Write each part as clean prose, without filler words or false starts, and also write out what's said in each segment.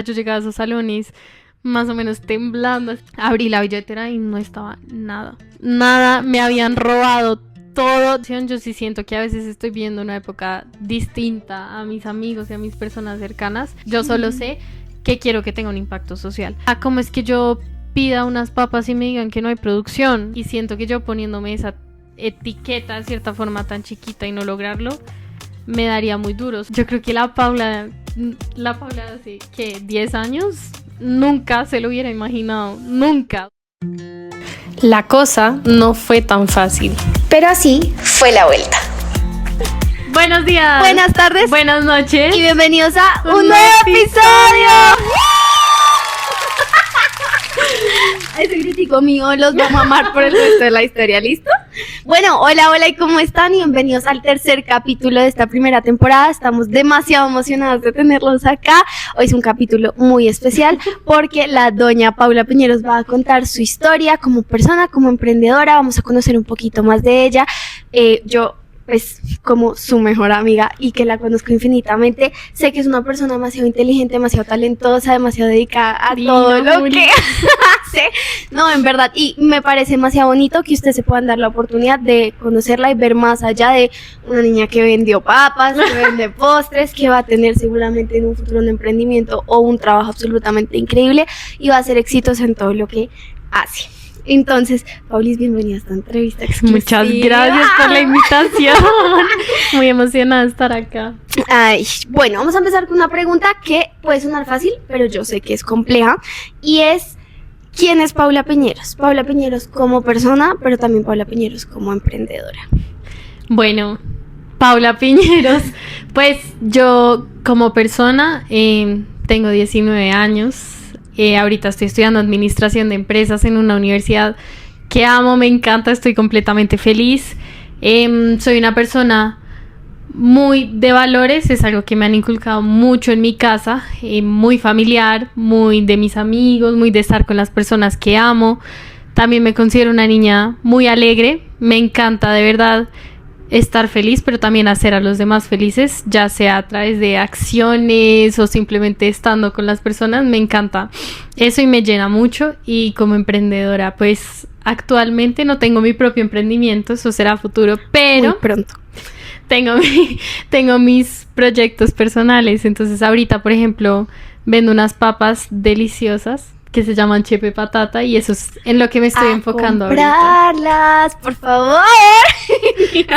Yo llegaba a esos salones más o menos temblando. Abrí la billetera y no estaba nada. Nada, me habían robado todo. Yo sí siento que a veces estoy viendo una época distinta a mis amigos y a mis personas cercanas. Yo solo sé que quiero que tenga un impacto social. ¿Cómo es que yo pida unas papas y me digan que no hay producción? Y siento que yo poniéndome esa etiqueta de cierta forma tan chiquita y no lograrlo, me daría muy duro. Yo creo que la Paula hace, ¿qué? 10 años, nunca se lo hubiera imaginado, nunca. La cosa no fue tan fácil. Pero así fue la vuelta. Buenos días. Buenas tardes. Buenas noches. Y bienvenidos a un nuevo episodio. Ese crítico mío los va a mamar por el resto de la historia, ¿listo? Bueno, hola y ¿cómo están? Y bienvenidos al tercer capítulo de esta primera temporada. Estamos demasiado emocionados de tenerlos acá. Hoy es un capítulo muy especial porque la doña Paula Piñeros va a contar su historia como persona, como emprendedora. Vamos a conocer un poquito más de ella. Yo pues como su mejor amiga y que la conozco infinitamente, sé que es una persona demasiado inteligente, demasiado talentosa, demasiado dedicada a todo lo que hace. No, en verdad, y me parece demasiado bonito que ustedes se puedan dar la oportunidad de conocerla y ver más allá de una niña que vendió papas, que vende postres, que va a tener seguramente en un futuro un emprendimiento o un trabajo absolutamente increíble y va a hacer éxitos en todo lo que hace. Entonces, Paulis, bienvenida a esta entrevista exclusiva. Muchas gracias por la invitación. Muy emocionada de estar acá. Ay, bueno, vamos a empezar con una pregunta que puede sonar fácil, pero yo sé que es compleja. Y es, ¿quién es Paula Piñeros? Paula Piñeros como persona, pero también Paula Piñeros como emprendedora. Bueno, Paula Piñeros, pues yo como persona tengo 19 años. Ahorita estoy estudiando administración de empresas en una universidad que amo, me encanta, estoy completamente feliz. Soy una persona muy de valores, es algo que me han inculcado mucho en mi casa, muy familiar, muy de mis amigos, muy de estar con las personas que amo. También me considero una niña muy alegre, me encanta de verdad estar feliz, pero también hacer a los demás felices, ya sea a través de acciones o simplemente estando con las personas. Me encanta eso y me llena mucho. Y como emprendedora, pues actualmente no tengo mi propio emprendimiento, eso será futuro, pero muy pronto tengo mis proyectos personales. Entonces ahorita, por ejemplo, vendo unas papas deliciosas que se llaman Chepe Patata y eso es en lo que me estoy enfocando comprarlas, ahorita. Por favor.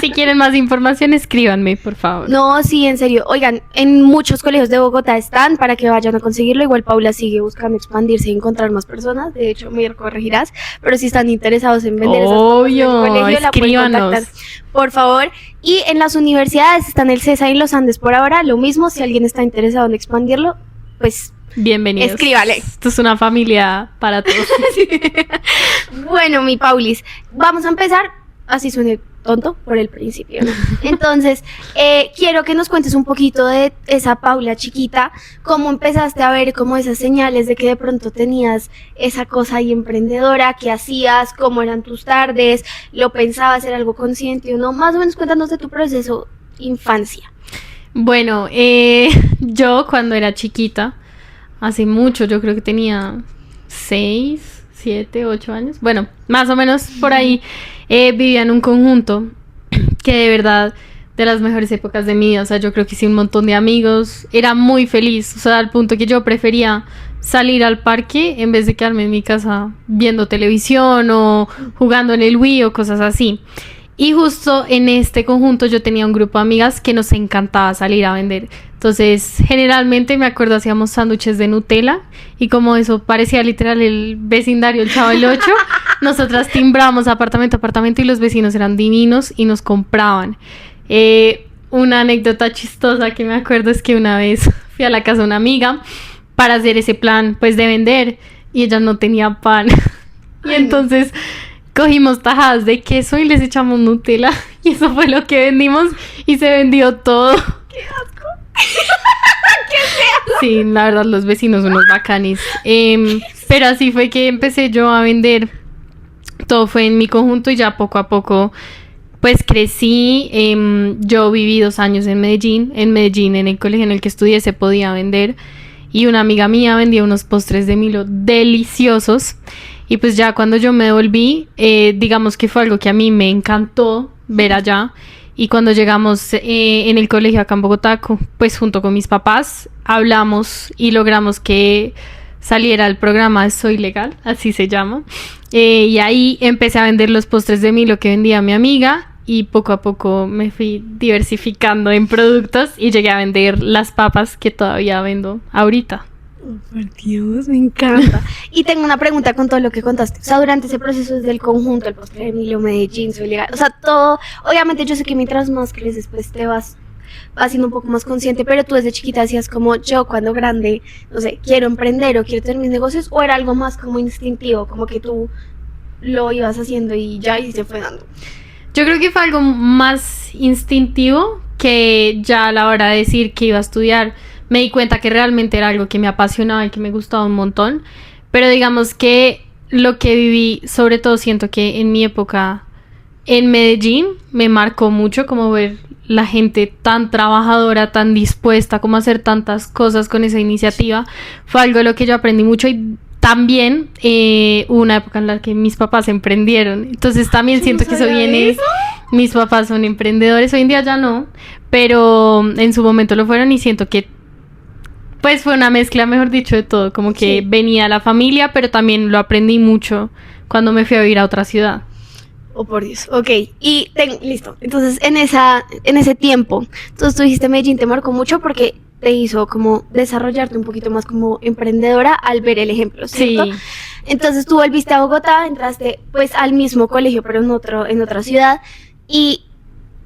Si quieren más información, escríbanme, por favor. No, sí, en serio. Oigan, en muchos colegios de Bogotá están para que vayan a conseguirlo. Igual Paula sigue buscando expandirse y encontrar más personas. De hecho, me corregirás. Pero si están interesados en vender esas papas en el colegio, la pueden contactar, por favor. Y en las universidades están el CESA y los Andes por ahora. Lo mismo, si alguien está interesado en expandirlo, pues bienvenidos. Escríbale. Esto es una familia para todos. Bueno, mi Paulis, vamos a empezar, así suene tonto, por el principio, ¿no? Entonces, quiero que nos cuentes un poquito de esa Paula chiquita, cómo empezaste a ver como esas señales de que de pronto tenías esa cosa ahí emprendedora, qué hacías, cómo eran tus tardes, lo pensabas, era algo consciente o no. Más o menos cuéntanos de tu proceso infancia. Bueno, yo cuando era chiquita, hace mucho, yo creo que tenía 6, 7, 8 años. Bueno, más o menos por ahí. Vivía en un conjunto que de verdad, de las mejores épocas de mi vida. O sea, yo creo que hice un montón de amigos. Era muy feliz, o sea, al punto que yo prefería salir al parque en vez de quedarme en mi casa viendo televisión o jugando en el Wii o cosas así. Y justo en este conjunto yo tenía un grupo de amigas que nos encantaba salir a vender. Entonces, generalmente me acuerdo hacíamos sándwiches de Nutella y como eso parecía literal el vecindario, el Chavo del 8, nosotras timbrábamos apartamento a apartamento y los vecinos eran divinos y nos compraban. Una anécdota chistosa que me acuerdo es que una vez fui a la casa de una amiga para hacer ese plan pues de vender y ella no tenía pan. Y entonces cogimos tajadas de queso y les echamos Nutella y eso fue lo que vendimos y se vendió todo. ¡Qué asco! ¡Qué feo! Sí, la verdad los vecinos unos bacanes. Pero así fue que empecé yo a vender. Todo fue en mi conjunto y ya poco a poco pues crecí. Yo viví 2 años en Medellín en el colegio en el que estudié se podía vender y una amiga mía vendía unos postres de Milo deliciosos. Y pues ya cuando yo me devolví, digamos que fue algo que a mí me encantó ver allá. Y cuando llegamos en el colegio acá en Bogotá, pues junto con mis papás, hablamos y logramos que saliera el programa Soy Legal, así se llama. Y ahí empecé a vender los postres de Milo que vendía mi amiga. Y poco a poco me fui diversificando en productos y llegué a vender las papas que todavía vendo ahorita. Oh, por Dios, me encanta. Y tengo una pregunta con todo lo que contaste. O sea, durante ese proceso desde el conjunto, el postre de Milo, Medellín, Soy Legal, o sea, todo, obviamente yo sé que mientras más creces, pues te vas siendo un poco más consciente, pero tú desde chiquita hacías como yo cuando grande, no sé, quiero emprender o quiero tener mis negocios, o era algo más como instintivo, como que tú lo ibas haciendo y ya y se fue dando. Yo creo que fue algo más instintivo que ya a la hora de decir que iba a estudiar. Me di cuenta que realmente era algo que me apasionaba y que me gustaba un montón. Pero digamos que lo que viví, sobre todo siento que en mi época en Medellín, me marcó mucho como ver la gente tan trabajadora, tan dispuesta como a hacer tantas cosas con esa iniciativa. Fue algo de lo que yo aprendí mucho y también hubo una época en la que mis papás emprendieron. Entonces también siento que eso viene... Eso. Mis papás son emprendedores, hoy en día ya no, pero en su momento lo fueron y siento que pues fue una mezcla, mejor dicho, de todo. Como que sí, venía la familia, pero también lo aprendí mucho cuando me fui a vivir a otra ciudad. Oh, por Dios. Ok, y listo. Entonces, en ese tiempo, entonces tú dijiste Medellín te marcó mucho porque te hizo como desarrollarte un poquito más como emprendedora al ver el ejemplo, ¿cierto? Sí. Entonces tú volviste a Bogotá, entraste pues al mismo colegio, pero en otra ciudad. Y,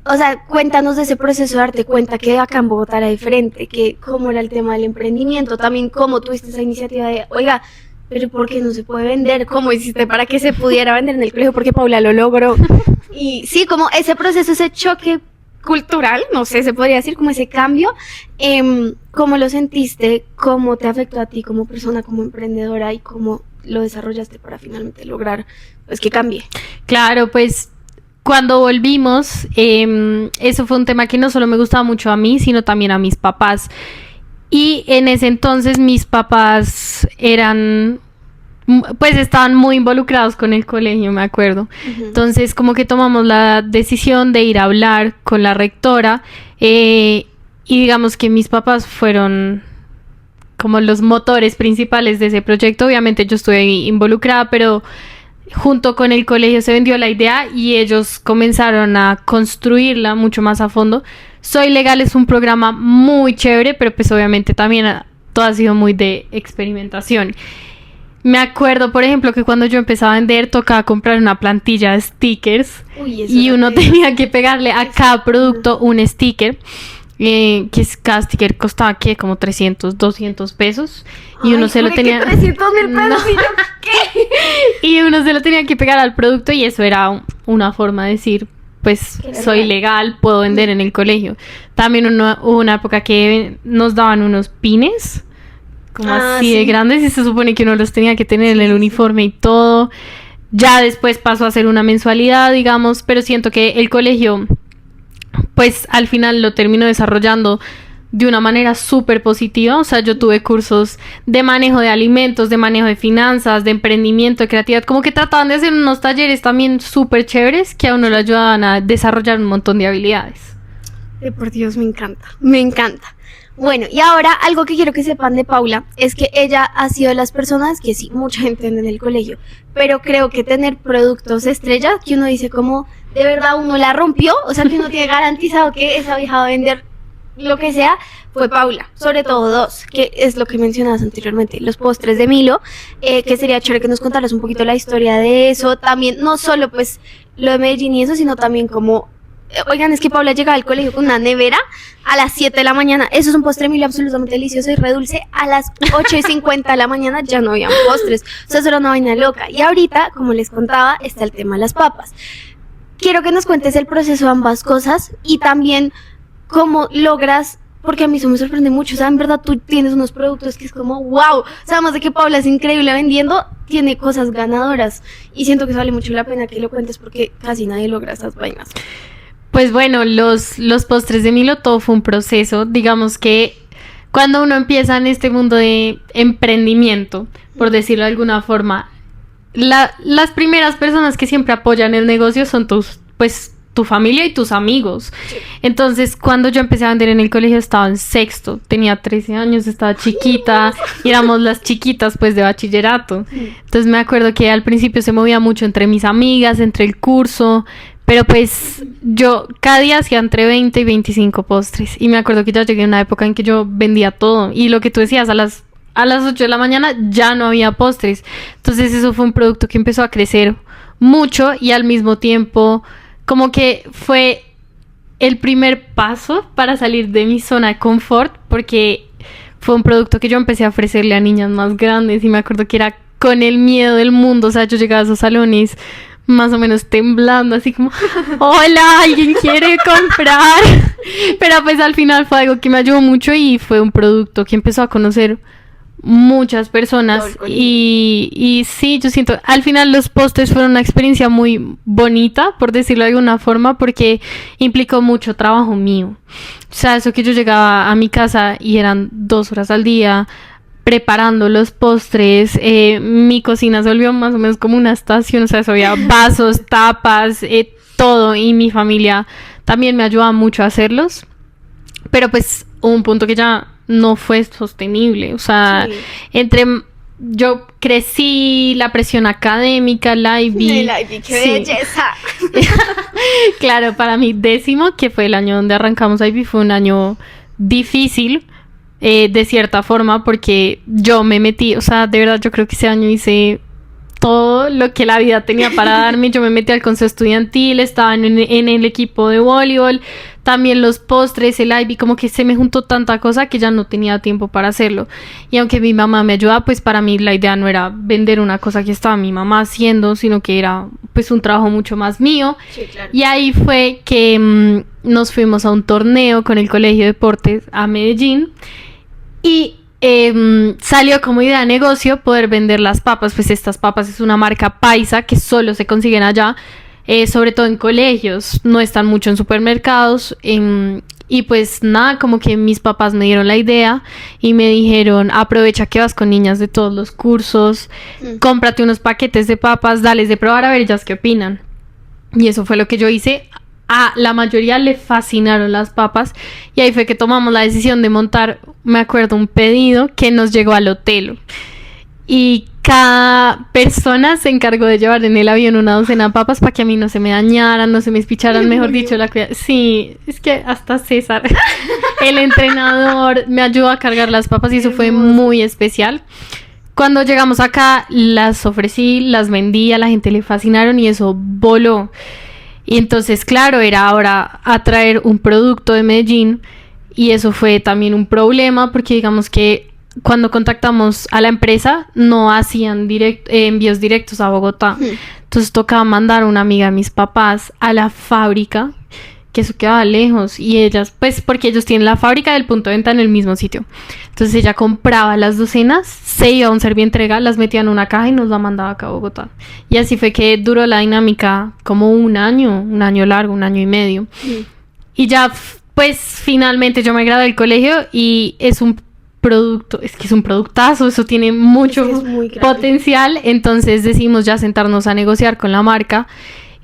o sea, cuéntanos de ese proceso de darte cuenta que acá en Bogotá era diferente, que cómo era el tema del emprendimiento, también cómo tuviste esa iniciativa de, oiga, pero ¿por qué no se puede vender? ¿Cómo hiciste para que se pudiera vender en el colegio? Porque Paula lo logró. Y sí, como ese proceso, ese choque cultural, no sé, se podría decir, como ese cambio, ¿cómo lo sentiste? ¿Cómo te afectó a ti como persona, como emprendedora y cómo lo desarrollaste para finalmente lograr pues que cambie? Claro, pues cuando volvimos, eso fue un tema que no solo me gustaba mucho a mí, sino también a mis papás. Y en ese entonces mis papás estaban muy involucrados con el colegio, me acuerdo. Uh-huh. Entonces como que tomamos la decisión de ir a hablar con la rectora y digamos que mis papás fueron como los motores principales de ese proyecto. Obviamente yo estuve involucrada, pero junto con el colegio se vendió la idea y ellos comenzaron a construirla mucho más a fondo. Soy Legal es un programa muy chévere, pero pues obviamente también todo ha sido muy de experimentación. Me acuerdo, por ejemplo, que cuando yo empezaba a vender tocaba comprar una plantilla de stickers. Y uno tenía que pegarle a cada producto un sticker. Cada sticker costaba ¿qué? Como 300, 200 pesos. Y uno se lo tenía... 300,000 pesos y yo, ¿qué? Y uno se lo tenía que pegar al producto y eso era una forma de decir, pues soy legal, puedo vender en el colegio. También hubo una época que nos daban unos pines como así de grandes y se supone que uno los tenía que tener en el uniforme y todo. Ya después pasó a ser una mensualidad, digamos, pero siento que el colegio pues al final lo terminó desarrollando de una manera súper positiva. O sea, yo tuve cursos de manejo de alimentos, de manejo de finanzas, de emprendimiento, de creatividad, como que trataban de hacer unos talleres también súper chéveres que a uno le ayudaban a desarrollar un montón de habilidades. Por Dios, me encanta. Bueno, y ahora algo que quiero que sepan de Paula es que ella ha sido de las personas que sí, mucha gente en el colegio, pero creo que tener productos estrellas, que uno dice como, de verdad uno la rompió, o sea que uno tiene garantizado que esa vieja va a vender lo que sea, fue Paula, sobre todo dos, que es lo que mencionabas anteriormente, los postres de Milo, que sería chévere que nos contaras un poquito la historia de eso, también, no solo pues lo de Medellín y eso, sino también como... Oigan, es que Paula llegaba al colegio con una nevera a las 7 de la mañana. Eso es un postre Milo absolutamente delicioso y redulce. A las 8:50 de la mañana ya no había postres. O sea, eso era una vaina loca. Y ahorita, como les contaba, está el tema de las papas. Quiero que nos cuentes el proceso de ambas cosas y también cómo logras, porque a mí eso me sorprende mucho. O sea, en verdad tú tienes unos productos que es como wow. O sea, además de que Paula es increíble vendiendo, tiene cosas ganadoras. Y siento que vale mucho la pena que lo cuentes porque casi nadie logra esas vainas. Pues bueno, los postres de Milo todo fue un proceso. Digamos que cuando uno empieza en este mundo de emprendimiento, por decirlo de alguna forma, las primeras personas que siempre apoyan el negocio son tu familia y tus amigos. Sí. Entonces, cuando yo empecé a vender en el colegio, estaba en sexto, tenía 13 años, estaba chiquita, y éramos las chiquitas, pues, de bachillerato. Entonces, me acuerdo que al principio se movía mucho entre mis amigas, entre el curso, pero pues, yo cada día hacía entre 20 y 25 postres, y me acuerdo que ya llegué a una época en que yo vendía todo, y lo que tú decías, a las 8 de la mañana ya no había postres. Entonces eso fue un producto que empezó a crecer mucho y al mismo tiempo como que fue el primer paso para salir de mi zona de confort, porque fue un producto que yo empecé a ofrecerle a niñas más grandes y me acuerdo que era con el miedo del mundo. O sea, yo llegaba a esos salones más o menos temblando, así como, hola, ¿alguien quiere comprar? Pero pues al final fue algo que me ayudó mucho y fue un producto que empezó a conocer muchas personas y sí, yo siento, al final los postres fueron una experiencia muy bonita, por decirlo de alguna forma, porque implicó mucho trabajo mío. O sea, eso que yo llegaba a mi casa y eran 2 horas al día preparando los postres, mi cocina se volvió más o menos como una estación, o sea, eso había vasos, tapas, todo, y mi familia también me ayudaba mucho a hacerlos, pero pues hubo un punto que ya no fue sostenible. O sea, sí. Yo crecí, la presión académica, la IB. El IB, qué sí. Belleza. Claro, para mi 10º, que fue el año donde arrancamos IB, fue un año difícil, de cierta forma, porque yo me metí, o sea, de verdad yo creo que ese año hice todo lo que la vida tenía para darme. Yo me metí al consejo estudiantil, estaba en el equipo de voleibol, también los postres, el IB, como que se me juntó tanta cosa que ya no tenía tiempo para hacerlo. Y aunque mi mamá me ayudaba, pues para mí la idea no era vender una cosa que estaba mi mamá haciendo, sino que era pues un trabajo mucho más mío. Sí, claro. Y ahí fue que nos fuimos a un torneo con el Colegio de Deportes a Medellín y salió como idea de negocio poder vender las papas. Pues estas papas es una marca paisa que solo se consiguen allá, sobre todo en colegios, no están mucho en supermercados, y pues nada, como que mis papás me dieron la idea y me dijeron, aprovecha que vas con niñas de todos los cursos, cómprate unos paquetes de papas, dales de probar a ver ellas qué opinan. Y eso fue lo que yo hice. A la mayoría le fascinaron las papas y ahí fue que tomamos la decisión de montar, me acuerdo, un pedido que nos llegó al hotel y cada persona se encargó de llevar en el avión una docena de papas para que a mí no se me dañaran, no se me espicharan, mejor dicho, la cuidad. Sí, es que hasta César, el entrenador, me ayudó a cargar las papas y eso fue muy especial. Cuando llegamos acá las ofrecí, las vendí, a la gente le fascinaron y eso voló. Y entonces, claro, era ahora atraer un producto de Medellín y eso fue también un problema porque digamos que cuando contactamos a la empresa no hacían envíos directos a Bogotá. Entonces tocaba mandar a una amiga de mis papás a la fábrica, que eso quedaba lejos, y ellas, pues porque ellos tienen la fábrica del punto de venta en el mismo sitio. Entonces ella compraba las docenas, se iba a un servientrega, las metía en una caja y nos la mandaba acá a Bogotá. Y así fue que duró la dinámica como un año largo, 1 año y medio. Y ya, pues finalmente yo me gradué del colegio y es un producto, es que es un productazo, eso tiene mucho potencial. Entonces decidimos ya sentarnos a negociar con la marca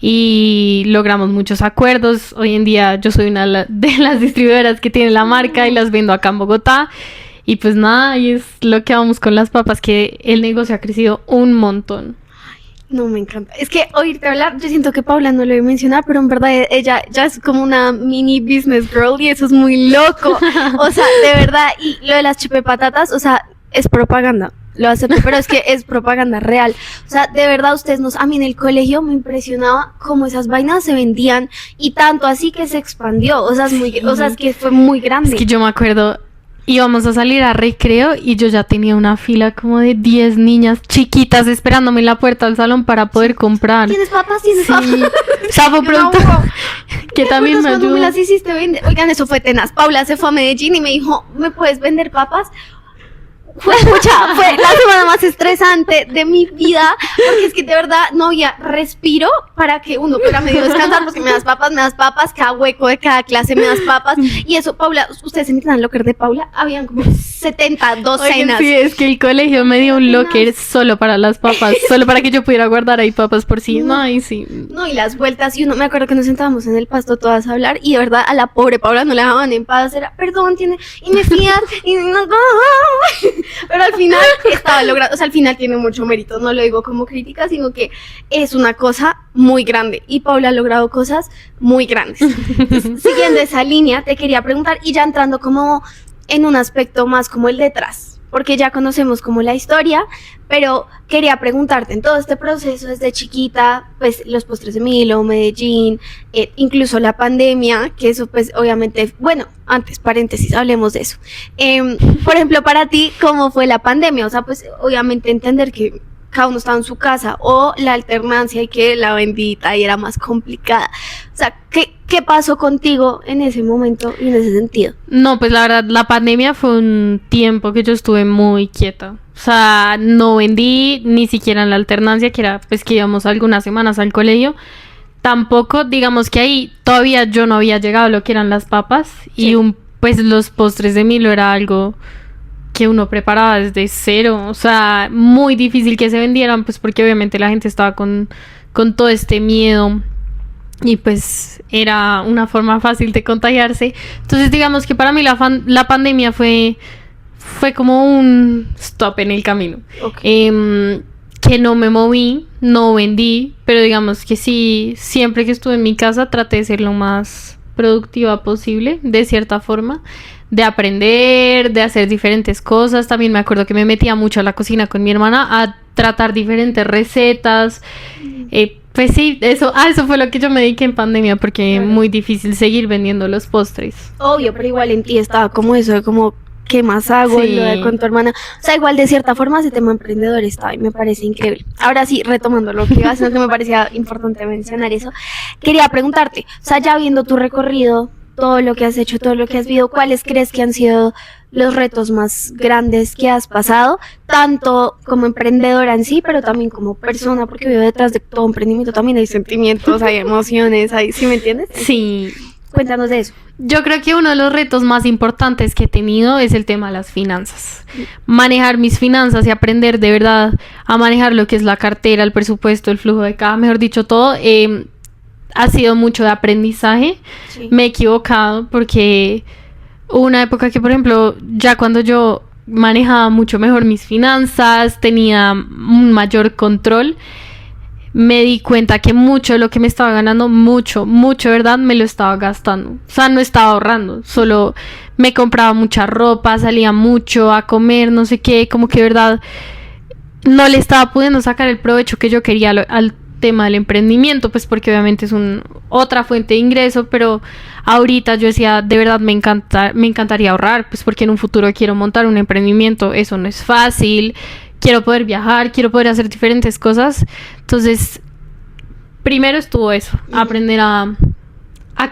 y logramos muchos acuerdos. Hoy en día yo soy una de las distribuidoras que tiene la marca y las vendo acá en Bogotá. Y pues nada, y es lo que vamos con las papas, que el negocio ha crecido un montón. No, me encanta. Es que oírte hablar, yo siento que Paula no lo iba a mencionar, pero en verdad ella ya es como una mini business girl y eso es muy loco. O sea, de verdad, y lo de las chipepatatas, o sea, es propaganda. Lo acepto, pero es que es propaganda real. O sea, de verdad, a mí en el colegio me impresionaba cómo esas vainas se vendían y tanto así que se expandió. O sea, es que fue muy grande. Es que yo me acuerdo, íbamos a salir a recreo y yo ya tenía una fila como de 10 niñas chiquitas esperándome en la puerta del salón para poder comprar. ¿Tienes papas? ¿Tienes papas? O sea, fue producto que también me ayudó. ¿Cuándo me las hiciste vender? Oigan, eso fue tenaz. Paula se fue a Medellín y me dijo, ¿me puedes vender papas? Fue la semana más estresante de mi vida, porque es que de verdad no había respiro para que uno pudiera medio descansar, porque me das papas, cada hueco de cada clase me das papas, y eso, Paula, ustedes se metían al locker de Paula, habían como 70 docenas. Oye, sí, es que el colegio me dio un locker solo para las papas, solo para que yo pudiera guardar ahí papas por sí. No, y sí. No, y las vueltas, y uno, me acuerdo que nos sentábamos en el pasto todas a hablar, y de verdad a la pobre Paula no le dejaban en paz, era, perdón, tiene, y me fías, y no, pero al final estaba logrado, o sea, al final tiene mucho mérito, no lo digo como crítica, sino que es una cosa muy grande, y Paula ha logrado cosas muy grandes. Entonces, siguiendo esa línea, te quería preguntar, y ya entrando como en un aspecto más como el detrás, porque ya conocemos como la historia, pero quería preguntarte, en todo este proceso desde chiquita, pues los postres de Milo, Medellín, incluso la pandemia, que eso pues obviamente, bueno, antes, paréntesis, hablemos de eso. Por ejemplo, para ti, ¿cómo fue la pandemia? O sea, pues obviamente entender que cada uno estaba en su casa, o la alternancia y que la bendita y era más complicada. O sea, ¿qué pasó contigo en ese momento y en ese sentido? No, pues la verdad, la pandemia fue un tiempo que yo estuve muy quieta. O sea, no vendí ni siquiera en la alternancia, que era pues que íbamos algunas semanas al colegio. Tampoco, digamos que ahí todavía yo no había llegado a lo que eran las papas, sí. Y pues los postres de Milo era algo que uno preparaba desde cero, o sea, muy difícil que se vendieran, pues porque obviamente la gente estaba con todo este miedo y pues era una forma fácil de contagiarse. Entonces digamos que para mí la pandemia fue como un stop en el camino. Okay. Que no me moví, no vendí, pero digamos que sí, siempre que estuve en mi casa traté de ser lo más productiva posible, de cierta forma, de aprender, de hacer diferentes cosas. También me acuerdo que me metía mucho a la cocina con mi hermana a tratar diferentes recetas. Pues sí, eso fue lo que yo me dediqué en pandemia, porque es muy difícil seguir vendiendo los postres. Obvio, pero igual en ti estaba como eso, de como, ¿qué más hago? Sí. Lo de con tu hermana. O sea, igual de cierta forma ese tema emprendedor estaba y me parece increíble. Ahora sí, retomando lo que ibas, que me parecía importante mencionar eso, quería preguntarte, o sea, ya viendo tu recorrido, todo lo que has hecho, todo lo que has vivido, ¿cuáles crees que han sido los retos más grandes que has pasado? Tanto como emprendedora en sí, pero también como persona, porque veo detrás de todo emprendimiento también hay sentimientos, hay emociones, ¿sí me entiendes? Sí. Cuéntanos de eso. Yo creo que uno de los retos más importantes que he tenido es el tema de las finanzas. Manejar mis finanzas y aprender de verdad a manejar lo que es la cartera, el presupuesto, el flujo de caja, mejor dicho, todo. Ha sido mucho de aprendizaje. Sí. Me he equivocado porque hubo una época que, por ejemplo, ya cuando yo manejaba mucho mejor mis finanzas, tenía un mayor control, me di cuenta que mucho de lo que me estaba ganando, mucho, ¿verdad? Me lo estaba gastando. O sea, no estaba ahorrando, solo me compraba mucha ropa, salía mucho a comer, no sé qué, como que, ¿verdad? No le estaba pudiendo sacar el provecho que yo quería al tema del emprendimiento, pues porque obviamente es otra fuente de ingreso, pero ahorita yo decía, de verdad me encantaría ahorrar, pues porque en un futuro quiero montar un emprendimiento, eso no es fácil, quiero poder viajar, quiero poder hacer diferentes cosas. Entonces, primero estuvo eso, aprender a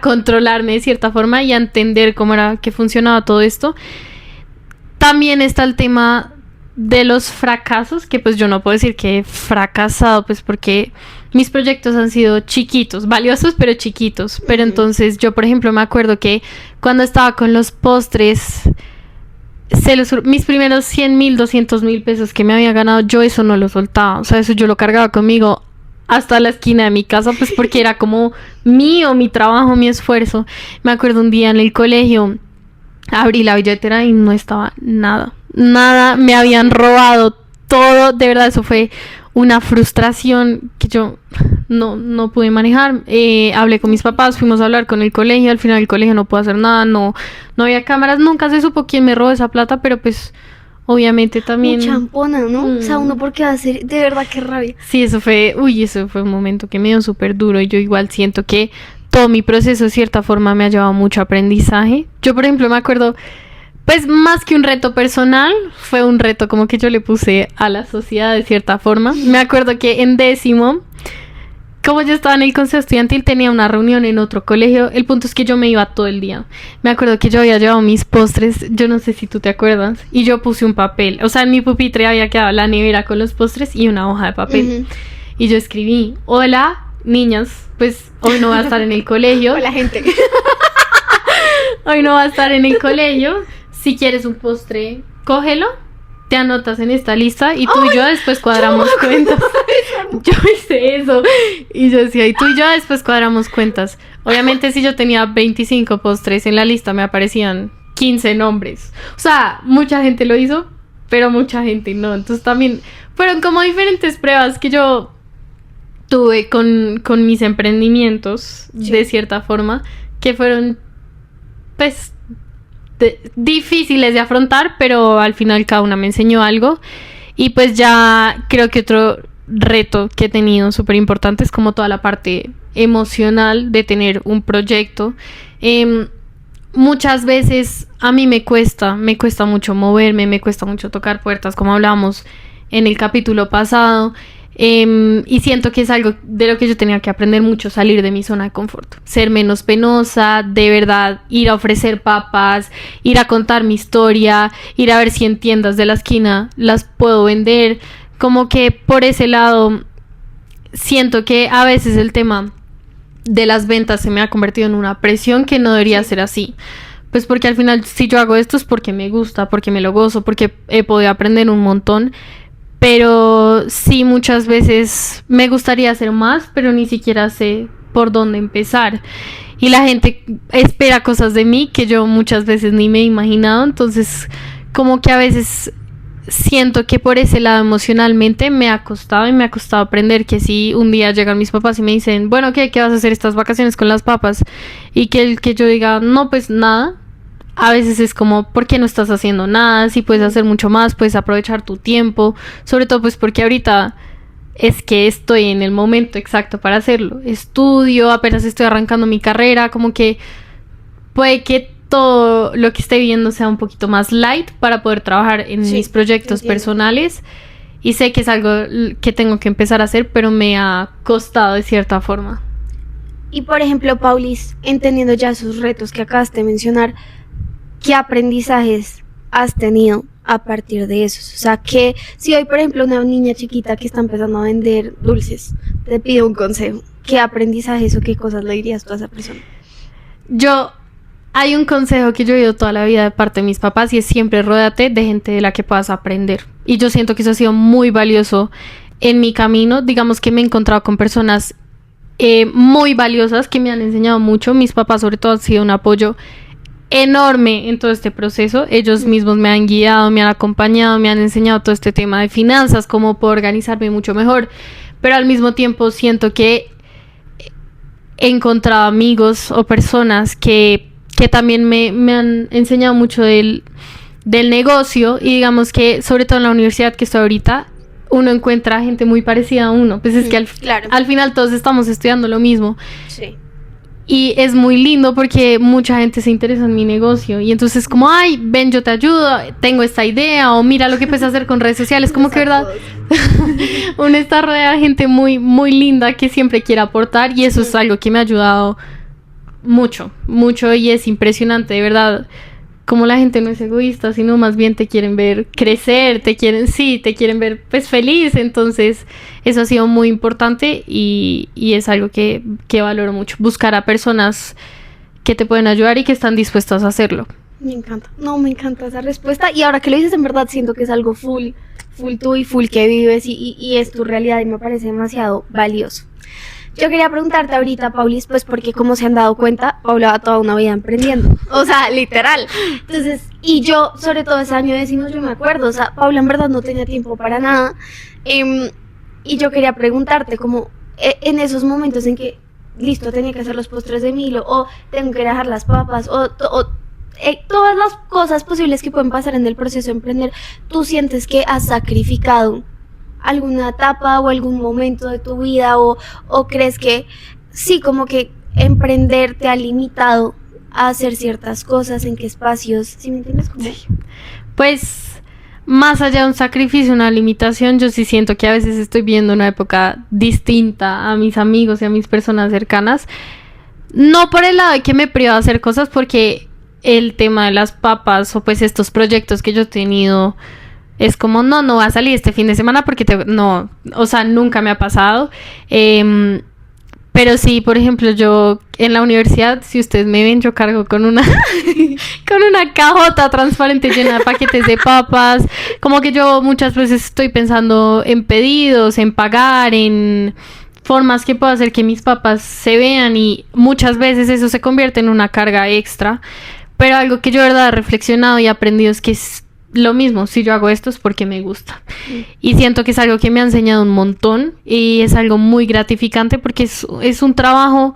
controlarme de cierta forma y a entender cómo era que funcionaba todo esto. También está el tema de los fracasos, que pues yo no puedo decir que he fracasado, pues porque mis proyectos han sido chiquitos, valiosos pero chiquitos. Pero entonces yo, por ejemplo, me acuerdo que cuando estaba con los postres, mis primeros 100,000, 200,000 pesos que me había ganado, yo eso no lo soltaba, o sea, eso yo lo cargaba conmigo hasta la esquina de mi casa, pues porque era como mío, mi trabajo, mi esfuerzo. Me acuerdo un día en el colegio, abrí la billetera y no estaba nada, me habían robado todo, de verdad, eso fue una frustración que yo no pude manejar. Hablé con mis papás, fuimos a hablar con el colegio, al final el colegio no pudo hacer nada, no había cámaras, nunca se supo quién me robó esa plata, pero pues obviamente también... Mucha champona, ¿no? O sea, uno por qué hacer, de verdad, qué rabia. Sí, eso fue un momento que me dio súper duro y yo igual siento que todo mi proceso de cierta forma me ha llevado mucho aprendizaje. Yo, por ejemplo, me acuerdo, pues más que un reto personal, fue un reto como que yo le puse a la sociedad de cierta forma. Me acuerdo que en 10º como yo estaba en el consejo estudiantil, tenía una reunión en otro colegio. El punto es que yo me iba todo el día. Me acuerdo que yo había llevado mis postres, yo no sé si tú te acuerdas, y yo puse un papel. O sea, en mi pupitre había quedado la nevera con los postres y una hoja de papel. Y yo escribí, hola, niñas, pues hoy no va a estar en el colegio. Hola, gente. Hoy no va a estar en el colegio. Si quieres un postre, cógelo. Te anotas en esta lista y tú y yo después cuadramos cuentas. Yo hice eso. Y yo decía, y tú y yo después cuadramos cuentas. Obviamente, si yo tenía 25 postres en la lista, me aparecían 15 nombres. O sea, mucha gente lo hizo, pero mucha gente no. Entonces también fueron como diferentes pruebas que yo tuve con mis emprendimientos, de cierta forma, que fueron, pues, difíciles de afrontar, pero al final cada una me enseñó algo. Y pues ya creo que otro reto que he tenido súper importante es como toda la parte emocional de tener un proyecto. Muchas veces a mí me cuesta mucho moverme, me cuesta mucho tocar puertas, como hablamos en el capítulo pasado. Y siento que es algo de lo que yo tenía que aprender mucho, salir de mi zona de confort, ser menos penosa, de verdad, ir a ofrecer papas, ir a contar mi historia, ir a ver si en tiendas de la esquina las puedo vender. Como que por ese lado siento que a veces el tema de las ventas se me ha convertido en una presión que no debería ser así. Pues porque al final si yo hago esto es porque me gusta, porque me lo gozo, porque he podido aprender un montón. Pero sí, muchas veces me gustaría hacer más, pero ni siquiera sé por dónde empezar. Y la gente espera cosas de mí que yo muchas veces ni me he imaginado. Entonces, como que a veces siento que por ese lado emocionalmente me ha costado aprender que si un día llegan mis papás y me dicen, bueno, ¿qué vas a hacer estas vacaciones con las papas? Y que yo diga, no, pues nada. A veces es como, ¿por qué no estás haciendo nada? Si puedes hacer mucho más, puedes aprovechar tu tiempo. Sobre todo pues porque ahorita es que estoy en el momento exacto para hacerlo. Estudio, apenas estoy arrancando mi carrera, como que puede que todo lo que esté viviendo sea un poquito más light para poder trabajar en mis proyectos personales. Y sé que es algo que tengo que empezar a hacer, pero me ha costado de cierta forma. Y por ejemplo, Paulis, entendiendo ya esos retos que acabaste de mencionar, ¿qué aprendizajes has tenido a partir de esos? O sea, que si hoy, por ejemplo, una niña chiquita que está empezando a vender dulces te pide un consejo, ¿qué aprendizajes o qué cosas le dirías tú a esa persona? Hay un consejo que yo he oído toda la vida de parte de mis papás y es siempre ródate de gente de la que puedas aprender. Y yo siento que eso ha sido muy valioso en mi camino. Digamos que me he encontrado con personas muy valiosas que me han enseñado mucho. Mis papás sobre todo han sido un apoyo enorme en todo este proceso. Ellos mismos me han guiado, me han acompañado, me han enseñado todo este tema de finanzas, cómo puedo organizarme mucho mejor, pero al mismo tiempo siento que he encontrado amigos o personas que también me han enseñado mucho del negocio. Y digamos que sobre todo en la universidad que estoy ahorita, uno encuentra gente muy parecida a uno, pues es que al final todos estamos estudiando lo mismo. Sí. Y es muy lindo porque mucha gente se interesa en mi negocio. Y entonces como, ay, ven, yo te ayudo, tengo esta idea, o mira lo que puedes hacer con redes sociales. Como que, ¿verdad? Uno está rodeado de gente muy, muy linda que siempre quiere aportar. Y eso es algo que me ha ayudado mucho, mucho. Y es impresionante, de verdad, como la gente no es egoísta, sino más bien te quieren ver crecer, te quieren ver pues feliz. Entonces eso ha sido muy importante y es algo que valoro mucho, buscar a personas que te pueden ayudar y que están dispuestas a hacerlo. Me encanta esa respuesta. Y ahora que lo dices, en verdad siento que es algo full tú y full que vives y es tu realidad, y me parece demasiado valioso. Yo quería preguntarte ahorita, Paulis, pues porque como se han dado cuenta, Paula va toda una vida emprendiendo, o sea, literal. Entonces, y yo, sobre todo ese año decimos, yo me acuerdo, o sea, Paula en verdad no tenía tiempo para nada. Y yo quería preguntarte, como en esos momentos en que, listo, tenía que hacer los postres de Milo, o tengo que dejar las papas, o todas las cosas posibles que pueden pasar en el proceso de emprender, ¿tú sientes que has sacrificado alguna etapa o algún momento de tu vida, o crees que sí, como que emprender te ha limitado a hacer ciertas cosas, en qué espacios? ¿Sí me entiendes? Sí. Pues más allá de un sacrificio, una limitación, yo sí siento que a veces estoy viviendo una época distinta a mis amigos y a mis personas cercanas. No por el lado de que me priva de hacer cosas, porque el tema de las papas o pues estos proyectos que yo he tenido es como, no va a salir este fin de semana porque no, o sea, nunca me ha pasado. Pero sí, por ejemplo, yo en la universidad, si ustedes me ven, yo cargo con una con una cajota transparente llena de paquetes de papas. Como que yo muchas veces estoy pensando en pedidos, en pagar, en formas que puedo hacer que mis papas se vean, y muchas veces eso se convierte en una carga extra. Pero algo que yo de verdad he reflexionado y aprendido es que es lo mismo, si yo hago esto es porque me gusta. Y siento que es algo que me ha enseñado un montón y es algo muy gratificante porque es un trabajo,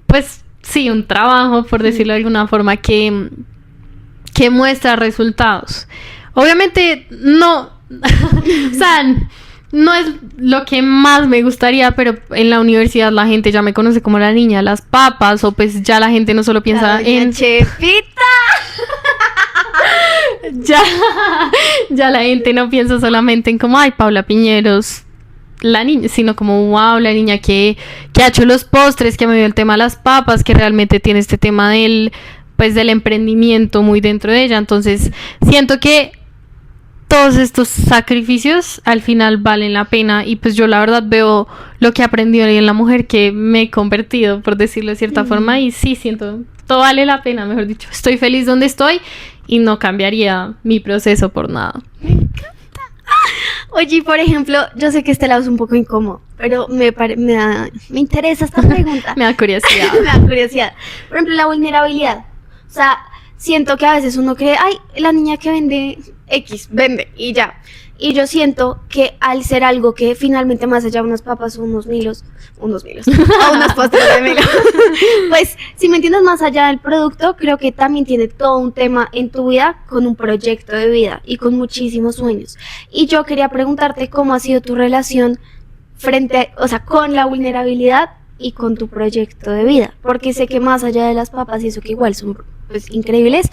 pues sí, un trabajo, por decirlo de alguna forma, que muestra resultados. Obviamente no, o sea, no es lo que más me gustaría, pero en la universidad la gente ya me conoce como la niña de las papas, o pues ya la gente no solo piensa en Chefita. Ya la gente no piensa solamente en como, ay, Paula Piñeros, la niña, sino como, wow, la niña que ha hecho los postres, que me dio el tema de las papas, que realmente tiene este tema del emprendimiento muy dentro de ella. Entonces siento que todos estos sacrificios al final valen la pena, y pues yo la verdad veo lo que he aprendido en la mujer que me he convertido, por decirlo de cierta forma, y sí siento, todo vale la pena, mejor dicho, estoy feliz donde estoy y no cambiaría mi proceso por nada. Me encanta. Oye, por ejemplo, yo sé que este lado es un poco incómodo, pero me interesa esta pregunta. Me da curiosidad. Me da curiosidad. Por ejemplo, la vulnerabilidad. O sea, siento que a veces uno cree, ay, la niña que vende X, vende y ya. Y yo siento que al ser algo que finalmente más allá de unas papas o unos milos, o unos postres de Milo, pues si me entiendes, más allá del producto, creo que también tiene todo un tema en tu vida con un proyecto de vida y con muchísimos sueños. Y yo quería preguntarte cómo ha sido tu relación con la vulnerabilidad y con tu proyecto de vida, porque sé que más allá de las papas y eso que igual son pues increíbles,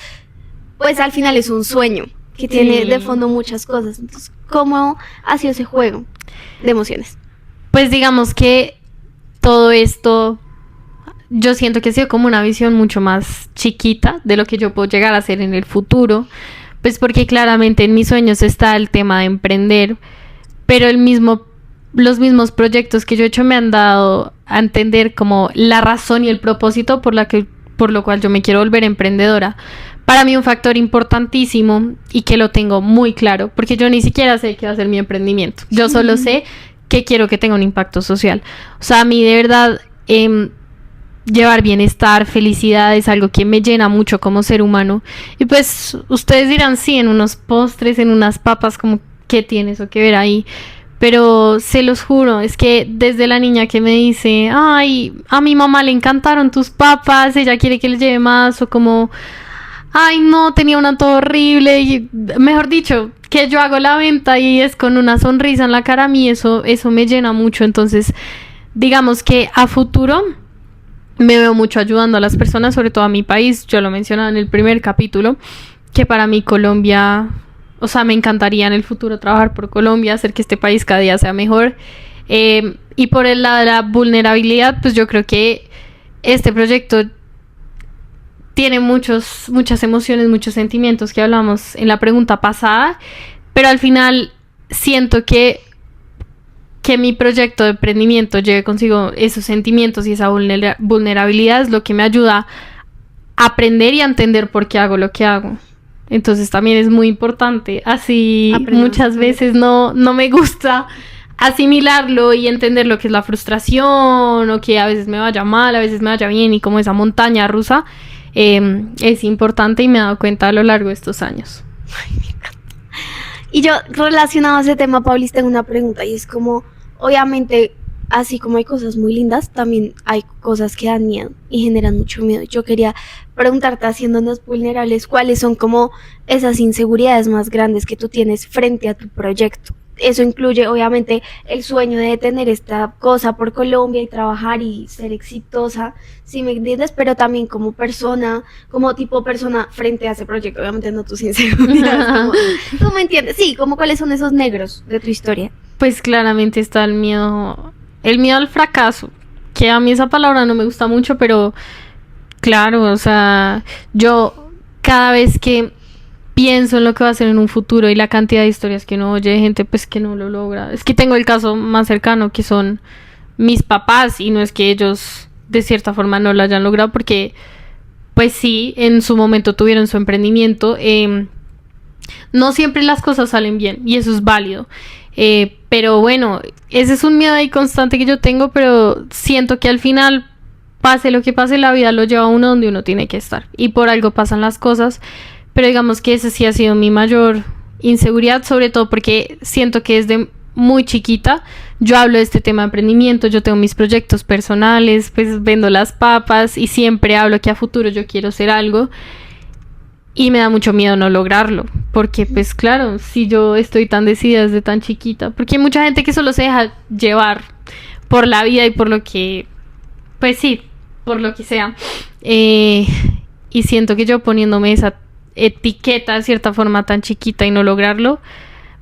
pues al final es un sueño que tiene de fondo muchas cosas. Entonces, ¿cómo ha sido ese juego de emociones? Pues digamos que todo esto, yo siento que ha sido como una visión mucho más chiquita de lo que yo puedo llegar a hacer en el futuro, pues porque claramente en mis sueños está el tema de emprender, pero los mismos proyectos que yo he hecho me han dado a entender como la razón y el propósito por lo cual yo me quiero volver emprendedora. Para mí un factor importantísimo y que lo tengo muy claro, porque yo ni siquiera sé qué va a ser mi emprendimiento. Yo solo sé que quiero que tenga un impacto social. O sea, a mí de verdad llevar bienestar, felicidad es algo que me llena mucho como ser humano. Y pues ustedes dirán, sí, en unos postres, en unas papas, como ¿qué tiene eso que ver ahí? Pero se los juro, es que desde la niña que me dice, ay, a mi mamá le encantaron tus papas, ella quiere que le lleve más, o como, ay, no, tenía un antojo horrible, y mejor dicho, que yo hago la venta y es con una sonrisa en la cara, a mí eso me llena mucho. Entonces, digamos que a futuro me veo mucho ayudando a las personas, sobre todo a mi país. Yo lo mencionaba en el primer capítulo, que para mí Colombia, o sea, me encantaría en el futuro trabajar por Colombia, hacer que este país cada día sea mejor. Y por el lado de la vulnerabilidad, pues yo creo que este proyecto tiene muchas emociones, muchos sentimientos que hablamos en la pregunta pasada, pero al final siento que mi proyecto de emprendimiento lleve consigo esos sentimientos y esa vulnerabilidad es lo que me ayuda a aprender y a entender por qué hago lo que hago. Entonces también es muy importante. Así muchas veces no me gusta asimilarlo y entender lo que es la frustración, o que a veces me vaya mal, a veces me vaya bien, y como esa montaña rusa es importante, y me he dado cuenta a lo largo de estos años. Ay, me encanta. Y yo, relacionado a ese tema, Paulis, tengo una pregunta, y es como, obviamente, así como hay cosas muy lindas, también hay cosas que dan miedo y generan mucho miedo. Yo quería preguntarte, haciéndonos vulnerables, ¿cuáles son como esas inseguridades más grandes que tú tienes frente a tu proyecto? eso incluye obviamente el sueño de tener esta cosa por Colombia y trabajar y ser exitosa, ¿sí me entiendes? Pero también como persona, como tipo persona frente a ese proyecto, obviamente no tus inseguridades, como, ¿tú me entiendes? Sí, como cuáles son esos negros de tu historia. Pues claramente está el miedo al fracaso, que a mí esa palabra no me gusta mucho, pero claro, o sea, yo cada vez que pienso en lo que va a ser en un futuro y la cantidad de historias que uno oye de gente pues que no lo logra. Es que tengo el caso más cercano que son mis papás y no es que ellos de cierta forma no lo hayan logrado porque pues sí, en su momento tuvieron su emprendimiento. No siempre las cosas salen bien y eso es válido. Pero bueno, ese es un miedo ahí constante que yo tengo, pero siento que al final pase lo que pase, la vida lo lleva a uno donde uno tiene que estar y por algo pasan las cosas. Pero digamos que esa sí ha sido mi mayor inseguridad, sobre todo porque siento que desde muy chiquita yo hablo de este tema de emprendimiento, yo tengo mis proyectos personales, pues vendo las papas y siempre hablo que a futuro yo quiero hacer algo y me da mucho miedo no lograrlo, porque pues claro, si yo estoy tan decidida desde tan chiquita, porque hay mucha gente que solo se deja llevar por la vida y por lo que, pues sí, por lo que sea, y siento que yo poniéndome esa etiqueta de cierta forma tan chiquita y no lograrlo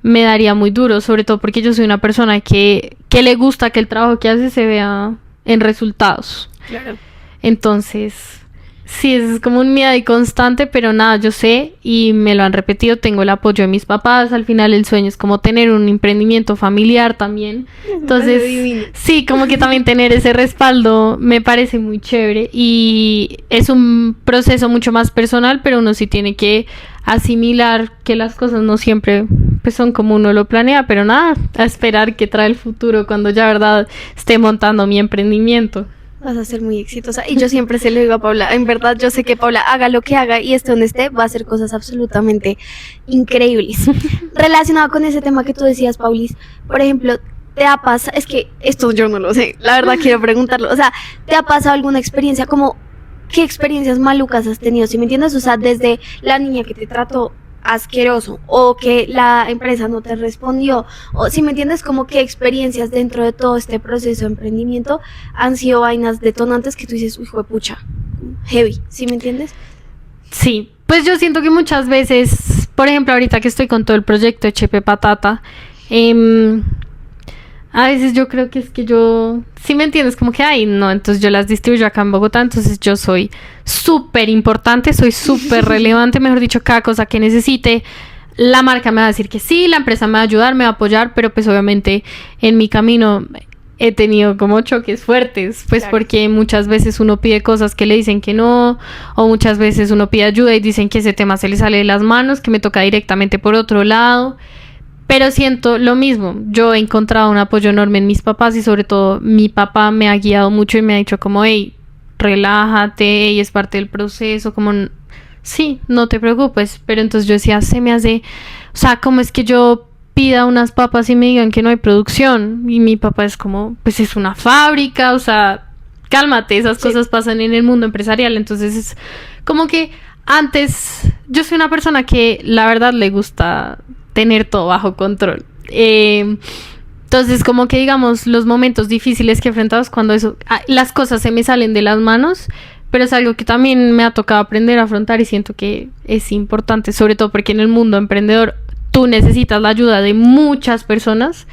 me daría muy duro, sobre todo porque yo soy una persona que le gusta que el trabajo que hace se vea en resultados. Claro. Entonces sí, es como un miedo ahí constante, pero nada, yo sé y me lo han repetido, tengo el apoyo de mis papás, al final el sueño es como tener un emprendimiento familiar también, entonces sí, como que también tener ese respaldo me parece muy chévere y es un proceso mucho más personal, pero uno sí tiene que asimilar que las cosas no siempre pues son como uno lo planea, pero nada, a esperar qué trae el futuro cuando ya verdad esté montando mi emprendimiento. Vas a ser muy exitosa. Y yo siempre se lo digo a Paula. En verdad, yo sé que Paula haga lo que haga y esté donde esté, va a hacer cosas absolutamente increíbles. Relacionado con ese tema que tú decías, Paulis, por ejemplo, ¿te ha pasado? Es que esto yo no lo sé, la verdad quiero preguntarlo. O sea, ¿te ha pasado alguna experiencia como qué experiencias malucas has tenido? ¿Sí me entiendes? O sea, desde la niña que te trató asqueroso o que la empresa no te respondió o si me entiendes como qué experiencias dentro de todo este proceso de emprendimiento han sido vainas detonantes que tú dices, uy, juepucha, heavy, ¿sí me entiendes? Sí, pues yo siento que muchas veces, por ejemplo ahorita que estoy con todo el proyecto de Chepe Patata, a veces yo creo que es que yo, ¿sí me entiendes? Como que, ay, no, entonces yo las distribuyo acá en Bogotá, entonces yo soy súper importante, soy súper relevante, mejor dicho, cada cosa que necesite, la marca me va a decir que sí, la empresa me va a ayudar, me va a apoyar, pero pues obviamente en mi camino he tenido como choques fuertes, pues claro. Porque muchas veces uno pide cosas que le dicen que no, o muchas veces uno pide ayuda y dicen que ese tema se le sale de las manos, que me toca directamente por otro lado. Pero siento lo mismo, yo he encontrado un apoyo enorme en mis papás y sobre todo mi papá me ha guiado mucho y me ha dicho como, hey, relájate, y es parte del proceso, como, sí, no te preocupes, pero entonces yo decía, se me hace, o sea, ¿cómo es que yo pida unas papas y me digan que no hay producción? Y mi papá es como, pues es una fábrica, o sea, cálmate, esas cosas pasan en el mundo empresarial, entonces es como que antes, yo soy una persona que la verdad le gusta tener todo bajo control. Entonces, como que digamos, los momentos difíciles que he enfrentado es cuando las cosas se me salen de las manos, pero es algo que también me ha tocado aprender a afrontar y siento que es importante, sobre todo porque en el mundo emprendedor tú necesitas la ayuda de muchas personas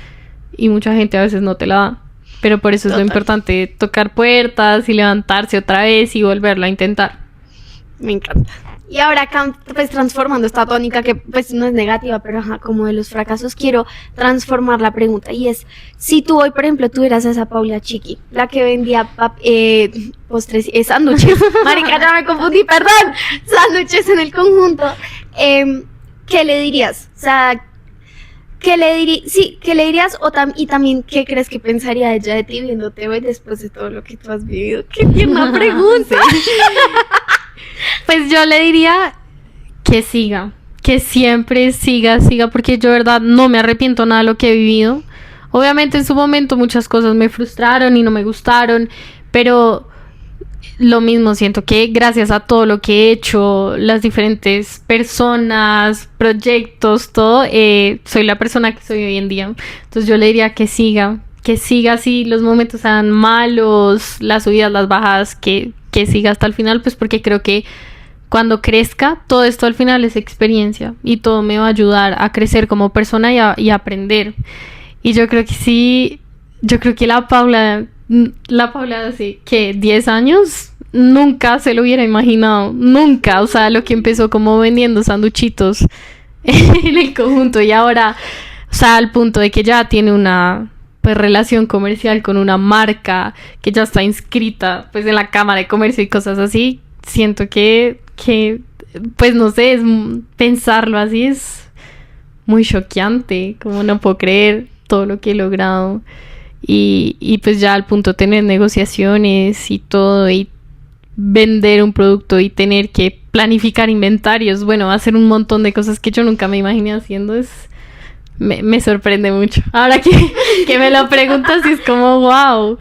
y mucha gente a veces no te la da. Pero por eso es lo importante, tocar puertas y levantarse otra vez y volverlo a intentar. Me encanta. Y ahora, pues transformando esta tónica que pues no es negativa, pero ajá, como de los fracasos, quiero transformar la pregunta y es, si tú hoy, por ejemplo, tuvieras a esa Paula Chiqui, la que vendía postres, sándwiches, marica, ya me confundí, perdón, sándwiches en el conjunto, ¿qué le dirías? O sea, ¿qué le dirías? Y también, ¿qué crees que pensaría ella de ti viéndote hoy después de todo lo que tú has vivido? ¡Qué tierna pregunta! Pues yo le diría que siga, que siempre siga, porque yo de verdad no me arrepiento nada de lo que he vivido. Obviamente en su momento muchas cosas me frustraron y no me gustaron, pero lo mismo, siento que gracias a todo lo que he hecho, las diferentes personas, proyectos, todo, soy la persona que soy hoy en día. Entonces yo le diría que siga así, los momentos sean malos, las subidas, las bajadas, que siga hasta el final, pues porque creo que cuando crezca, todo esto al final es experiencia y todo me va a ayudar a crecer como persona y a aprender. Y yo creo que sí, yo creo que la Paula hace, ¿qué? 10 años, nunca se lo hubiera imaginado, nunca, o sea, lo que empezó como vendiendo sanduchitos en el conjunto y ahora, o sea, al punto de que ya tiene una pues relación comercial con una marca que ya está inscrita pues en la Cámara de Comercio y cosas así, siento que pues no sé, pensarlo así es muy choqueante, como no puedo creer todo lo que he logrado y pues ya al punto de tener negociaciones y todo y vender un producto y tener que planificar inventarios, bueno, hacer un montón de cosas que yo nunca me imaginé haciendo, me sorprende mucho. Ahora que me lo preguntas es como wow.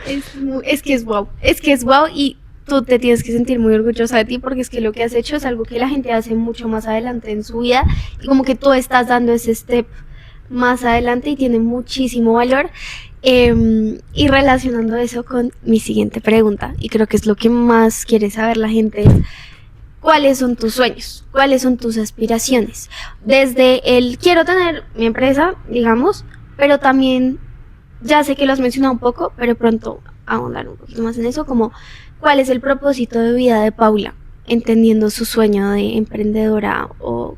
Es que es wow y tú te tienes que sentir muy orgullosa de ti porque es que lo que has hecho es algo que la gente hace mucho más adelante en su vida y como que tú estás dando ese step más adelante y tiene muchísimo valor. Y relacionando eso con mi siguiente pregunta, y creo que es lo que más quiere saber la gente, es ¿cuáles son tus sueños? ¿Cuáles son tus aspiraciones? Desde el quiero tener mi empresa, digamos, pero también, ya sé que lo has mencionado un poco, pero pronto ahondar un poquito más en eso, como ¿cuál es el propósito de vida de Paula? Entendiendo su sueño de emprendedora o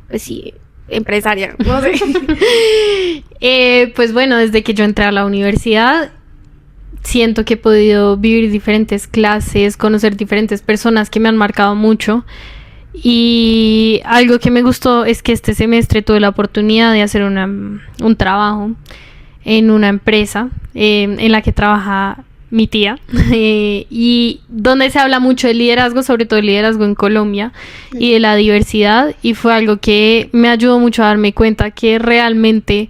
pues sí, empresaria, no sé. Pues bueno, desde que yo entré a la universidad, siento que he podido vivir diferentes clases, conocer diferentes personas que me han marcado mucho. Y algo que me gustó es que este semestre tuve la oportunidad de hacer un trabajo en una empresa en la que trabaja mi tía y donde se habla mucho de liderazgo, sobre todo el liderazgo en Colombia y de la diversidad, y fue algo que me ayudó mucho a darme cuenta que realmente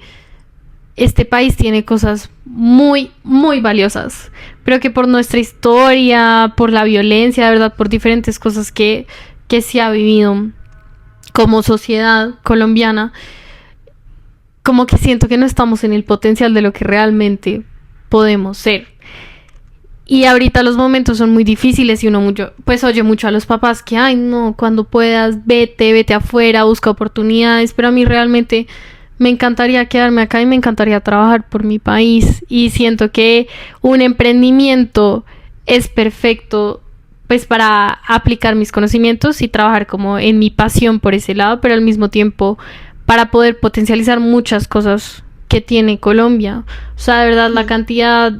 este país tiene cosas muy, muy valiosas, pero que por nuestra historia, por la violencia, de verdad, por diferentes cosas que se ha vivido como sociedad colombiana, como que siento que no estamos en el potencial de lo que realmente podemos ser. Y ahorita los momentos son muy difíciles y uno pues oye mucho a los papás que, ay no, cuando puedas, vete afuera, busca oportunidades, pero a mí realmente me encantaría quedarme acá y me encantaría trabajar por mi país, y siento que un emprendimiento es perfecto pues para aplicar mis conocimientos y trabajar como en mi pasión por ese lado, pero al mismo tiempo para poder potencializar muchas cosas que tiene Colombia. O sea, de verdad, la cantidad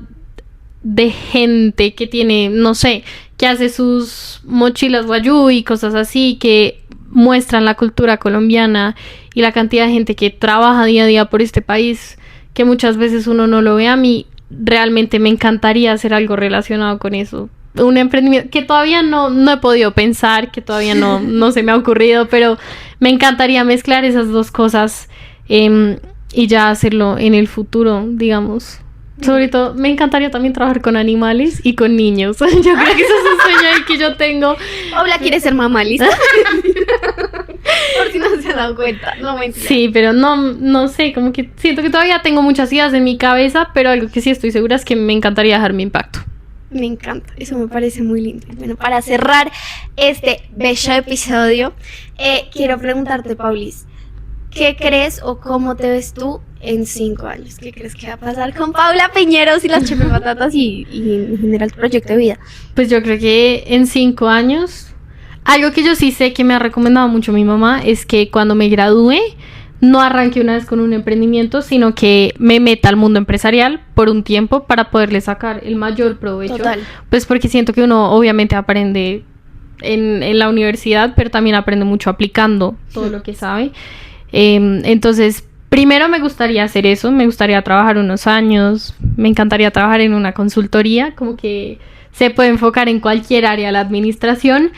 de gente que tiene, no sé, que hace sus mochilas guayú y cosas así, que muestran la cultura colombiana, y la cantidad de gente que trabaja día a día por este país, que muchas veces uno no lo ve. A mí realmente me encantaría hacer algo relacionado con eso. Un emprendimiento que todavía no he podido pensar, que todavía no se me ha ocurrido, pero me encantaría mezclar esas dos cosas y ya hacerlo en el futuro, digamos. Sobre todo, me encantaría también trabajar con animales y con niños. Yo creo que eso es un sueño ahí que yo tengo. Paula quiere ser mamá, ¿lista? Por si no se han dado cuenta. No, mentira. Sí, pero no sé, como que siento que todavía tengo muchas ideas en mi cabeza, pero algo que sí estoy segura es que me encantaría dejar mi impacto. Me encanta, eso me parece muy lindo. Bueno, para cerrar este bello episodio, quiero preguntarte, Paulis, ¿qué crees o cómo te ves tú en 5 años? ¿Qué crees que va a pasar con Paula Piñeros y las Chepe Patatas y en general tu proyecto de vida? Pues yo creo que en 5 años, algo que yo sí sé que me ha recomendado mucho mi mamá es que cuando me gradúe no arranque una vez con un emprendimiento, sino que me meta al mundo empresarial por un tiempo para poderle sacar el mayor provecho. Total. Pues porque siento que uno obviamente aprende en la universidad, pero también aprende mucho aplicando todo lo que sabe. Entonces, primero me gustaría hacer eso, me gustaría trabajar unos años, me encantaría trabajar en una consultoría, como que se puede enfocar en cualquier área de la administración,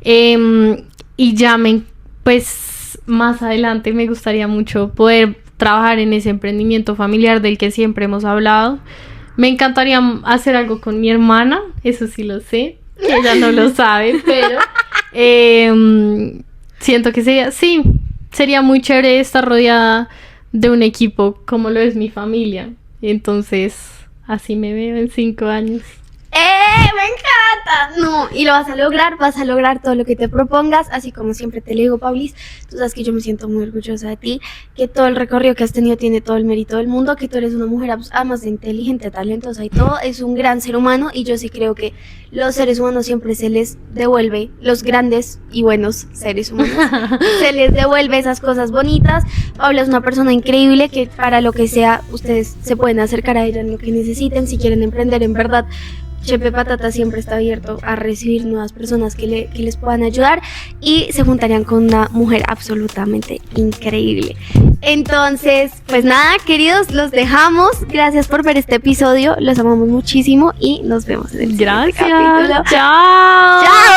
y ya pues más adelante me gustaría mucho poder trabajar en ese emprendimiento familiar del que siempre hemos hablado. Me encantaría hacer algo con mi hermana, eso sí lo sé. Ella no lo sabe, pero siento que sería muy chévere estar rodeada de un equipo como lo es mi familia. Entonces, así me veo en 5 años. ¡Me encanta! No, y lo vas a lograr todo lo que te propongas, así como siempre te lo digo, Paulis, tú sabes que yo me siento muy orgullosa de ti, que todo el recorrido que has tenido tiene todo el mérito del mundo, que tú eres una mujer además de inteligente, talentosa y todo, es un gran ser humano, y yo sí creo que los seres humanos siempre se les devuelve, los grandes y buenos seres humanos, se les devuelve esas cosas bonitas. Paula es una persona increíble que para lo que sea, ustedes se pueden acercar a ella en lo que necesiten, si quieren emprender en verdad. Chepe Patata siempre está abierto a recibir nuevas personas que les puedan ayudar y se juntarían con una mujer absolutamente increíble. Entonces, pues nada, queridos, los dejamos. Gracias por ver este episodio, los amamos muchísimo y nos vemos en el siguiente capítulo. Chao. ¡Chao!